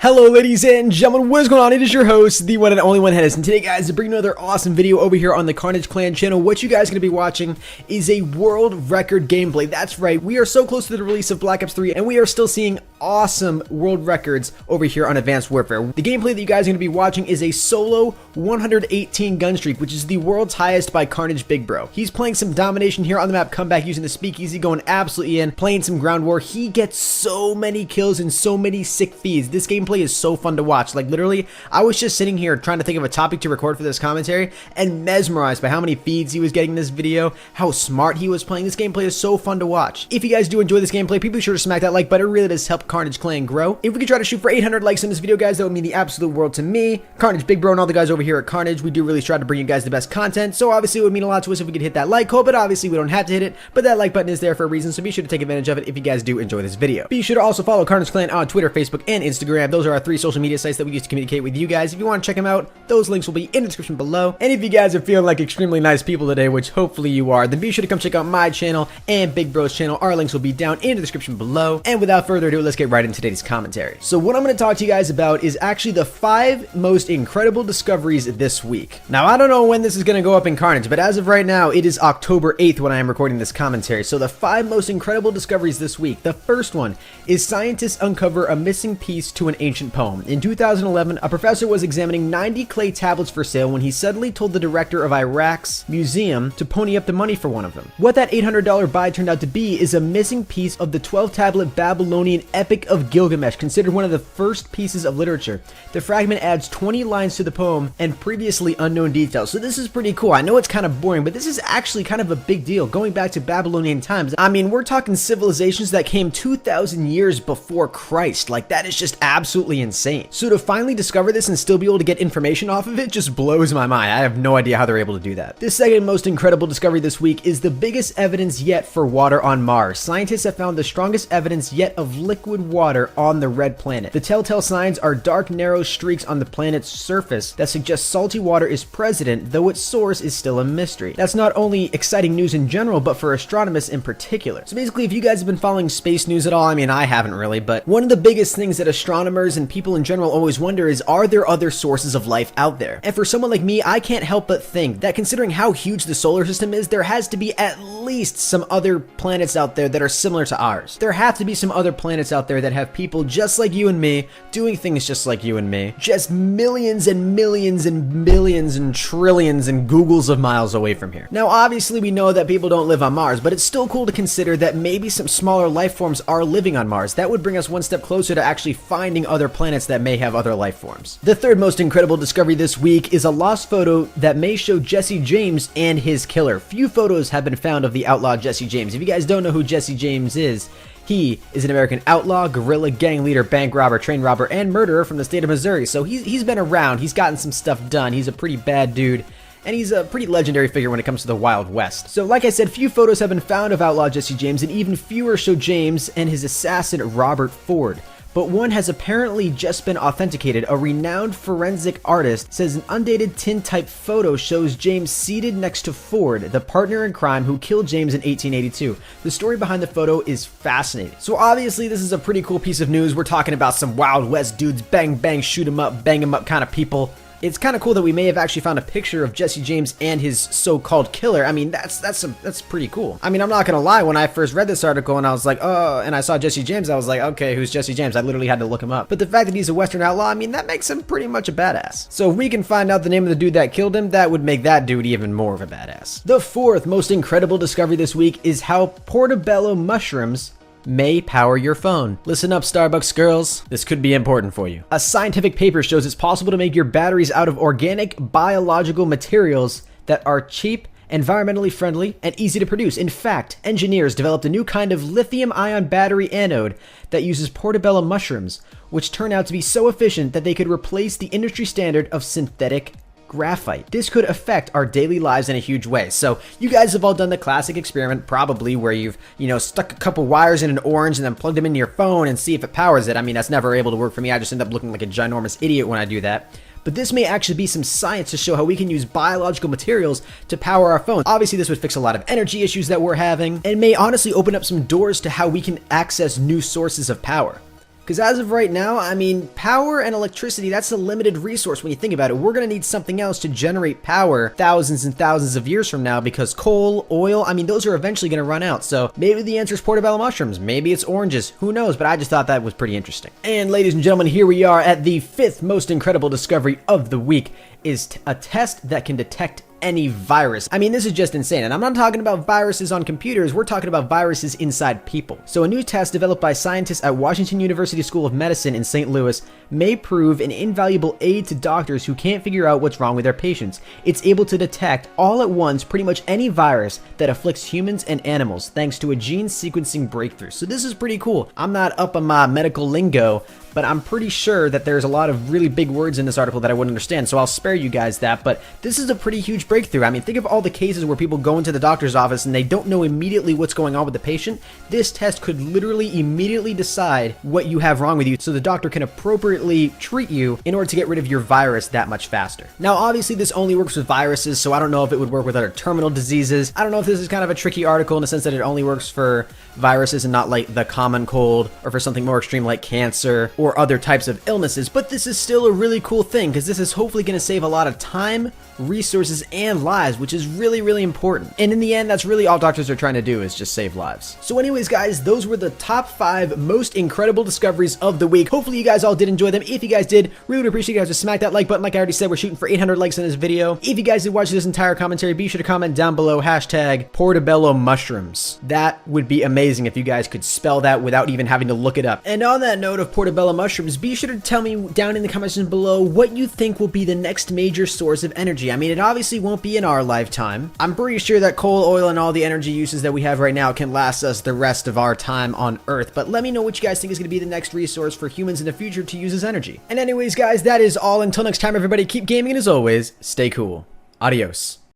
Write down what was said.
Hello ladies and gentlemen, what is going on? It is your host, the one and only one Hennis, and today guys, to bring another awesome video over here on the Carnage Clan channel. What you guys are going to be watching is a world record gameplay. That's right, we are so close to the release of Black Ops 3 and we are still seeing awesome world records over here on Advanced Warfare. The gameplay that you guys are going to be watching is a solo 118 Gunstreak, which is the world's highest by Karnage Big Bro. He's playing some domination here on the map, comeback using the speakeasy, going absolutely in, playing some ground war. He gets so many kills and so many sick feeds. This gameplay is so fun to watch. Like literally, I was just sitting here trying to think of a topic to record for this commentary and mesmerized by how many feeds he was getting in this video, how smart he was playing. This gameplay is so fun to watch. If you guys do enjoy this gameplay, please be sure to smack that like button. It really does help Carnage Clan grow. If we could try to shoot for 800 likes on this video, guys, that would mean the absolute world to me, Karnage Big Bro, and all the guys over here at Karnage. We do really try to bring you guys the best content, so obviously it would mean a lot to us if we could hit that like code, but obviously we don't have to hit it, but that like button is there for a reason, so be sure to take advantage of it if you guys do enjoy this video. Be sure to also follow Carnage Clan on Twitter, Facebook, and Instagram. Those are our 3 social media sites that we use to communicate with you guys. If you want to check them out, those links will be in the description below. And if you guys are feeling like extremely nice people today, which hopefully you are, then be sure to come check out my channel and Big Bro's channel. Our links will be down in the description below. And without further ado, let's get right into today's commentary. So what I'm going to talk to you guys about is actually the 5 most incredible discoveries this week. Now, I don't know when this is going to go up in Carnage, but as of right now, it is October 8th when I am recording this commentary. So the 5 most incredible discoveries this week. The first one is scientists uncover a missing piece to an ancient poem. In 2011, a professor was examining 90 clay tablets for sale when he suddenly told the director of Iraq's museum to pony up the money for one of them. What that $800 buy turned out to be is a missing piece of the 12-tablet Babylonian Epic of Gilgamesh, considered one of the first pieces of literature. The fragment adds 20 lines to the poem and previously unknown details. So this is pretty cool. I know it's kind of boring, but this is actually kind of a big deal. Going back to Babylonian times, I mean, we're talking civilizations that came 2,000 years before Christ. Like, that is just absolutely insane. So to finally discover this and still be able to get information off of it just blows my mind. I have no idea how they're able to do that. The second most incredible discovery this week is the biggest evidence yet for water on Mars. Scientists have found the strongest evidence yet of liquid water on the red planet. The telltale signs are dark, narrow streaks on the planet's surface that suggest salty water is present, though its source is still a mystery. That's not only exciting news in general, but for astronomers in particular. So basically, if you guys have been following space news at all, I mean, I haven't really, but one of the biggest things that astronomers and people in general always wonder is, are there other sources of life out there? And for someone like me, I can't help but think that considering how huge the solar system is, there has to be at least some other planets out there that are similar to ours. There have to be some other planets out there that have people just like you and me, doing things just like you and me, just millions and millions and billions and trillions and Googles of miles away from here. Now, obviously, we know that people don't live on Mars, but it's still cool to consider that maybe some smaller life forms are living on Mars. That would bring us one step closer to actually finding other planets that may have other life forms. The third most incredible discovery this week is a lost photo that may show Jesse James and his killer. Few photos have been found of the outlaw Jesse James. If you guys don't know who Jesse James is, he is an American outlaw, guerrilla, gang leader, bank robber, train robber, and murderer from the state of Missouri. So he's been around, he's gotten some stuff done, he's a pretty bad dude, and he's a pretty legendary figure when it comes to the Wild West. So like I said, few photos have been found of outlaw Jesse James, and even fewer show James and his assassin Robert Ford. But one has apparently just been authenticated. A renowned forensic artist says an undated tin-type photo shows James seated next to Ford, the partner in crime who killed James in 1882. The story behind the photo is fascinating. So obviously this is a pretty cool piece of news. We're talking about some Wild West dudes, bang bang, shoot 'em up, bang 'em up kind of people. It's kind of cool that we may have actually found a picture of Jesse James and his so-called killer. I mean, that's pretty cool. I mean, I'm not gonna lie, when I first read this article and I was like, oh, and I saw Jesse James, I was like, okay, who's Jesse James? I literally had to look him up. But the fact that he's a Western outlaw, I mean, that makes him pretty much a badass. So if we can find out the name of the dude that killed him, that would make that dude even more of a badass. The fourth most incredible discovery this week is how portobello mushrooms may power your phone. Listen up, Starbucks girls. This could be important for you. A scientific paper shows it's possible to make your batteries out of organic biological materials that are cheap, environmentally friendly, and easy to produce. In fact, engineers developed a new kind of lithium-ion battery anode that uses portobello mushrooms, which turn out to be so efficient that they could replace the industry standard of synthetic graphite. This could affect our daily lives in a huge way. So you guys have all done the classic experiment probably where you've, stuck a couple wires in an orange and then plugged them into your phone and see if it powers it. I mean, that's never able to work for me. I just end up looking like a ginormous idiot when I do that. But this may actually be some science to show how we can use biological materials to power our phones. Obviously, this would fix a lot of energy issues that we're having and may honestly open up some doors to how we can access new sources of power. Because as of right now, I mean, power and electricity, that's a limited resource when you think about it. We're going to need something else to generate power thousands and thousands of years from now, because coal, oil, I mean, those are eventually going to run out. So maybe the answer is portobello mushrooms. Maybe it's oranges. Who knows? But I just thought that was pretty interesting. And ladies and gentlemen, here we are at the 5th most incredible discovery of the week, is a test that can detect any virus. I mean, this is just insane. And I'm not talking about viruses on computers. We're talking about viruses inside people. So a new test developed by scientists at Washington University School of Medicine in St. Louis may prove an invaluable aid to doctors who can't figure out what's wrong with their patients. It's able to detect all at once pretty much any virus that afflicts humans and animals thanks to a gene sequencing breakthrough. So this is pretty cool. I'm not up on my medical lingo, but I'm pretty sure that there's a lot of really big words in this article that I wouldn't understand, so I'll spare you guys that. But this is a pretty huge breakthrough. I mean, think of all the cases where people go into the doctor's office and they don't know immediately what's going on with the patient. This test could literally immediately decide what you have wrong with you, so the doctor can appropriately treat you in order to get rid of your virus that much faster. Now, obviously, this only works with viruses, so I don't know if it would work with other terminal diseases. I don't know if this is kind of a tricky article in the sense that it only works for viruses and not like the common cold, or for something more extreme like cancer or other types of illnesses, but this is still a really cool thing because this is hopefully going to save a lot of time, resources, and lives, which is really, really important. And in the end, that's really all doctors are trying to do, is just save lives. So anyways, guys, those were the top 5 most incredible discoveries of the week. Hopefully you guys all did enjoy them. If you guys did, really would appreciate you guys to smack that like button. Like I already said, we're shooting for 800 likes in this video. If you guys did watch this entire commentary, be sure to comment down below hashtag portobello mushrooms. That would be amazing if you guys could spell that without even having to look it up. And on that note of portobello mushrooms, be sure to tell me down in the comments below what you think will be the next major source of energy. I mean, it obviously won't be in our lifetime. I'm pretty sure that coal, oil, and all the energy uses that we have right now can last us the rest of our time on Earth. But let me know what you guys think is going to be the next resource for humans in the future to use as energy. And anyways, guys, that is all. Until next time, everybody, keep gaming, and as always, stay cool. Adios.